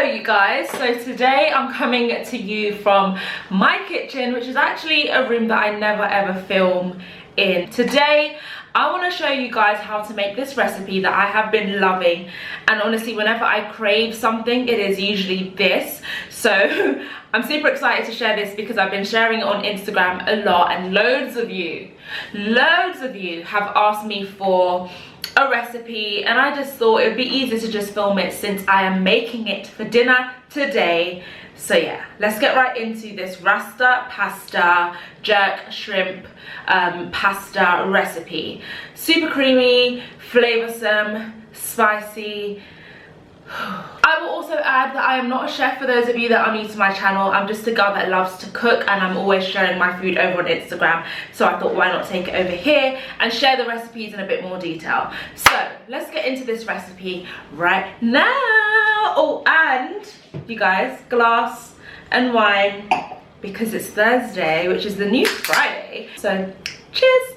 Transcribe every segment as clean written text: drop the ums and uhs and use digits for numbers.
you guys, so today I'm coming to you from my kitchen, which is actually a room that I never ever film in. Today I want to show you guys how to make this recipe that I have been loving, and honestly whenever I crave something it is usually this. So I'm super excited to share this because I've been sharing it on Instagram a lot, and loads of you have asked me for a recipe, and I just thought it would be easier to just film it since I am making it for dinner today. So yeah, let's get right into this RASTA pasta jerk shrimp pasta recipe. Super creamy, flavoursome, spicy. I will also add that I am not a chef for those of you that are new to my channel. I'm just a girl that loves to cook, and I'm always sharing my food over on Instagram. So I thought, why not take it over here and share the recipes in a bit more detail. So let's get into this recipe right now. Oh, and you guys, glass and wine because it's Thursday, which is the new Friday. So cheers.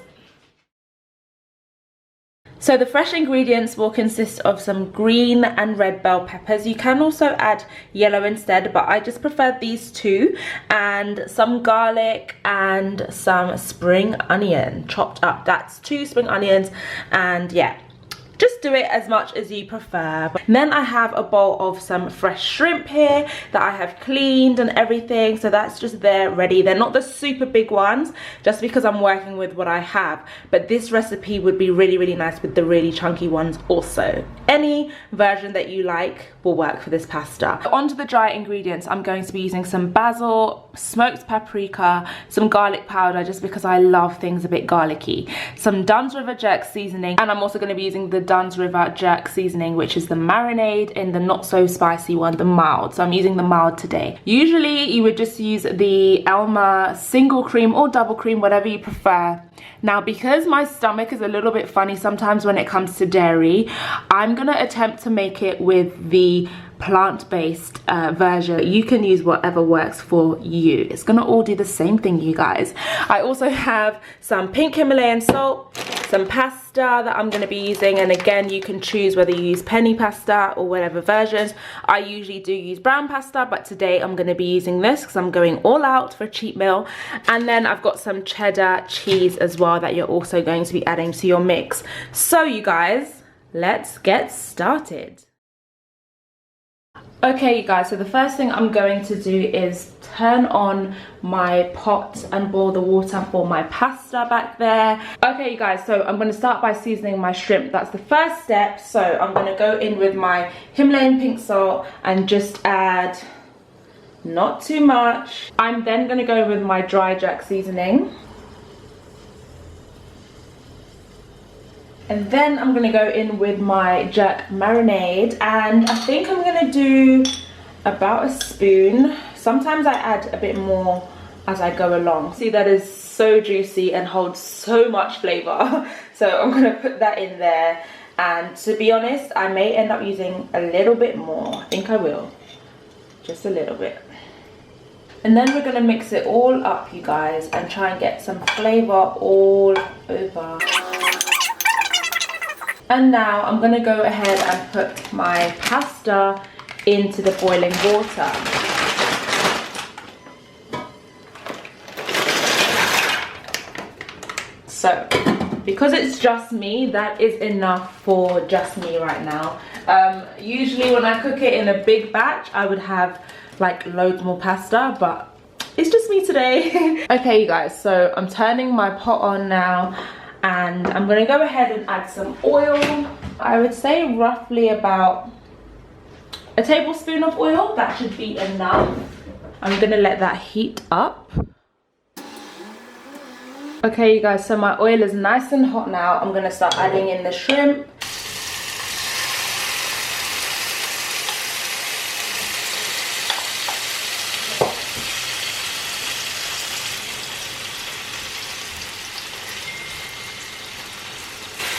So the fresh ingredients will consist of some green and red bell peppers. You can also add yellow instead, but I just prefer these two, and some garlic and some spring onion chopped up. That's 2 spring onions, and yeah, just do it as much as you prefer. And then I have a bowl of some fresh shrimp here that I have cleaned and everything, so that's just there ready. They're not the super big ones just because I'm working with what I have, but this recipe would be really nice with the really chunky ones also. Any version that you like will work for this pasta. Onto the dry ingredients, I'm going to be using some basil, smoked paprika, some garlic powder just because I love things a bit garlicky, some Dunn's River jerk seasoning, and I'm also going to be using the Dunn's River jerk seasoning, which is the marinade in the not so spicy one, the mild. So I'm using the mild today. Usually you would just use the Elmer single cream or double cream, whatever you prefer. Now because my stomach is a little bit funny sometimes when it comes to dairy, I'm gonna attempt to make it with the plant-based version. You can use whatever works for you. It's gonna all do the same thing, you guys. I also have some pink Himalayan salt, some pasta that I'm going to be using, and again you can choose whether you use penny pasta or whatever versions. I usually do use brown pasta, but today I'm going to be using this because I'm going all out for a cheat meal. And then I've got some cheddar cheese as well that you're also going to be adding to your mix. So you guys, let's get started. Okay you guys, so the first thing I'm going to do is turn on my pot and boil the water for my pasta back there. Okay you guys, so I'm going to start by seasoning my shrimp. That's the first step. So I'm going to go in with my Himalayan pink salt and just add not too much. I'm then going to go with my dry jerk seasoning. And then I'm gonna go in with my jerk marinade, and I think I'm gonna do about a spoon. Sometimes I add a bit more as I go along. See, that is so juicy and holds so much flavor. So I'm gonna put that in there, and to be honest, I may end up using a little bit more. I think I will, just a little bit. And then we're gonna mix it all up, you guys, and try and get some flavor all over. And now I'm going to go ahead and put my pasta into the boiling water. So, because it's just me, that is enough for just me right now. Usually when I cook it in a big batch, I would have like loads more pasta, but it's just me today. Okay you guys, so I'm turning my pot on now, and I'm going to go ahead and add some oil. I would say roughly about a tablespoon of oil. That should be enough. I'm going to let that heat up. Okay you guys, so my oil is nice and hot now. I'm going to start adding in the shrimp.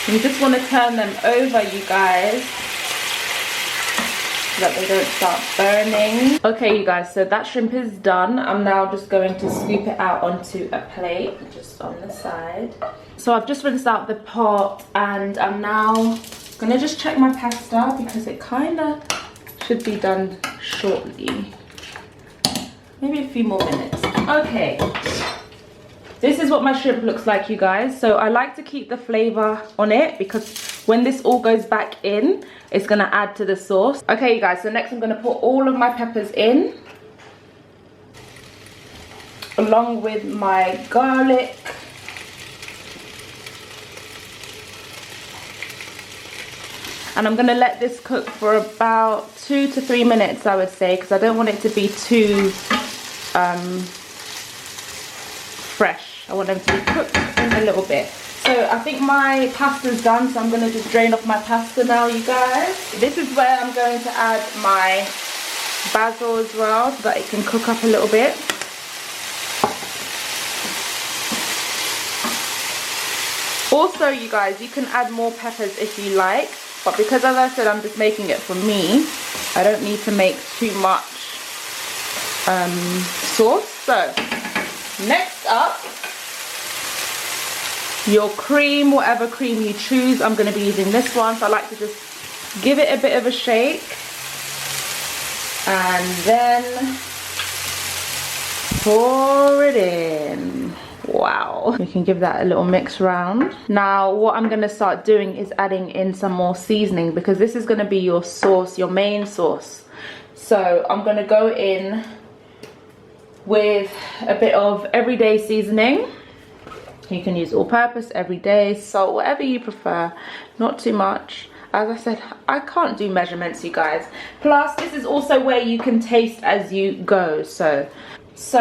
You just want to turn them over, you guys, so that they don't start burning. Okay you guys, so that shrimp is done. I'm now just going to scoop it out onto a plate just on the side. So I've just rinsed out the pot, and I'm now gonna just check my pasta because it kind of should be done shortly. Maybe a few more minutes. Okay. This is what my shrimp looks like, you guys. So I like to keep the flavor on it because when this all goes back in, it's gonna add to the sauce. Okay, you guys, so next I'm gonna put all of my peppers in, along with my garlic. And I'm gonna let this cook for about 2 to 3 minutes, I would say, because I don't want it to be too fresh. I want them to be cooked in a little bit. So I think my pasta's done, so I'm gonna just drain off my pasta now, you guys. This is where I'm going to add my basil as well, so that it can cook up a little bit. Also, you guys, you can add more peppers if you like, but because, as I said, I'm just making it for me, I don't need to make too much sauce. So next up, your cream, whatever cream you choose. I'm going to be using this one, so I like to just give it a bit of a shake and then pour it in. Wow, we can give that a little mix round. Now what I'm going to start doing is adding in some more seasoning, because this is going to be your sauce, your main sauce. So I'm going to go in with a bit of everyday seasoning. You can use all-purpose, everyday, salt, whatever you prefer, not too much. As I said, I can't do measurements, you guys. Plus, this is also where you can taste as you go. So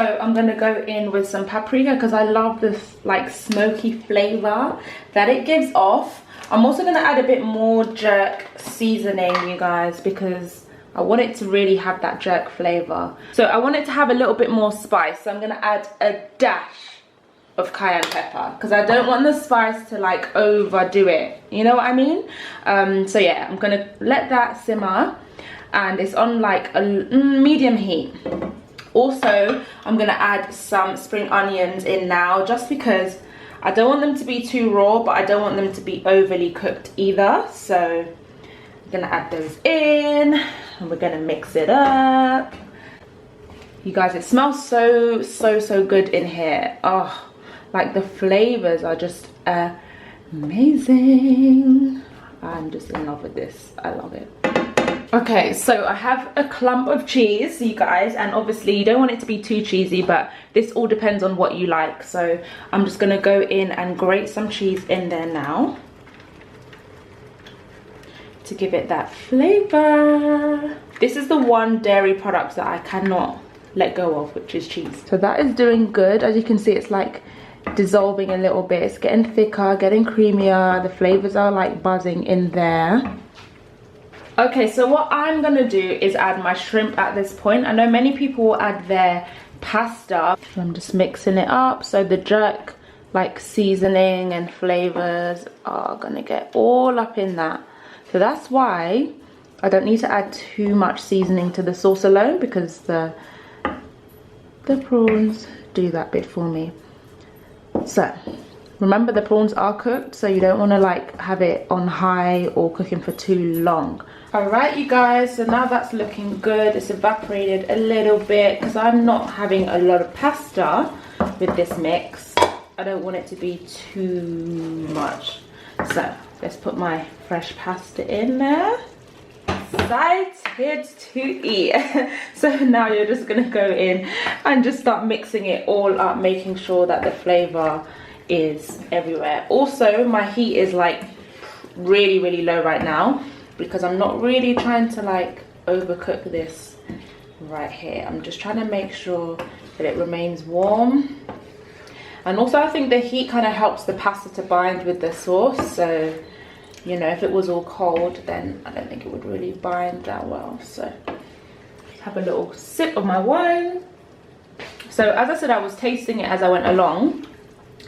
I'm gonna go in with some paprika, because I love this like smoky flavor that it gives off. I'm also gonna add a bit more jerk seasoning, you guys, because I want it to really have that jerk flavor. So I want it to have a little bit more spice. So I'm gonna add a dash of cayenne pepper, because I don't want the spice to like overdo it, you know what I mean? So yeah, I'm gonna let that simmer, and it's on like a medium heat. Also, I'm gonna add some spring onions in now, just because I don't want them to be too raw, but I don't want them to be overly cooked either. So I'm gonna add those in, and we're gonna mix it up. You guys, it smells so good in here. Oh, like the flavors are just amazing. I'm just in love with this. I love it. Okay, so I have a clump of cheese, you guys, and obviously you don't want it to be too cheesy, but this all depends on what you like. So I'm just gonna go in and grate some cheese in there now to give it that flavor. This is the one dairy product that I cannot let go of, which is cheese. So that is doing good. As you can see, it's like dissolving a little bit. It's getting thicker, getting creamier. The flavors are like buzzing in there. Okay, so what I'm gonna do is add my shrimp at this point. I know many people will add their pasta. I'm just mixing it up, so the jerk like seasoning and flavors are gonna get all up in that. So that's why I don't need to add too much seasoning to the sauce alone, because the prawns do that bit for me. So remember, the prawns are cooked, so you don't want to like have it on high or cooking for too long. Alright, you guys, so now that's looking good. It's evaporated a little bit because I'm not having a lot of pasta with this mix. I don't want it to be too much. So let's put my fresh pasta in there. Excited to eat. So now you're just gonna go in and just start mixing it all up, making sure that the flavor is everywhere. Also, my heat is like really low right now, because I'm not really trying to like overcook this right here. I'm just trying to make sure that it remains warm. And also I think the heat kind of helps the pasta to bind with the sauce. So, you know, if it was all cold, then I don't think it would really bind that well. So let's have a little sip of my wine. So as I said, I was tasting it as I went along,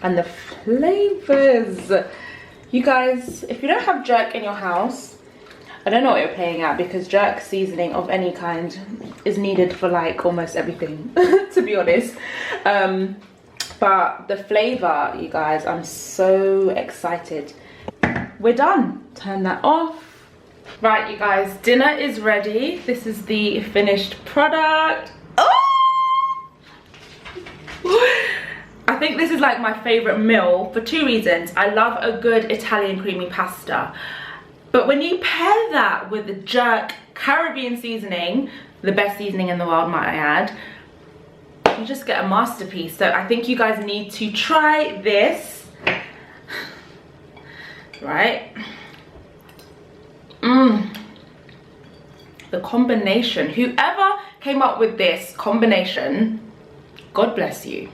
and the flavors, you guys, if you don't have jerk in your house, I don't know what you're playing at, because jerk seasoning of any kind is needed for like almost everything, to be honest. But the flavor, you guys, I'm so excited. We're done. Turn that off. Right, you guys, dinner is ready. This is the finished product. Oh! I think this is like my favorite meal for 2 reasons. I love a good Italian creamy pasta, but when you pair that with the jerk Caribbean seasoning, the best seasoning in the world, might I add, you just get a masterpiece. So I think you guys need to try this. Right? The combination, whoever came up with this combination, God bless you.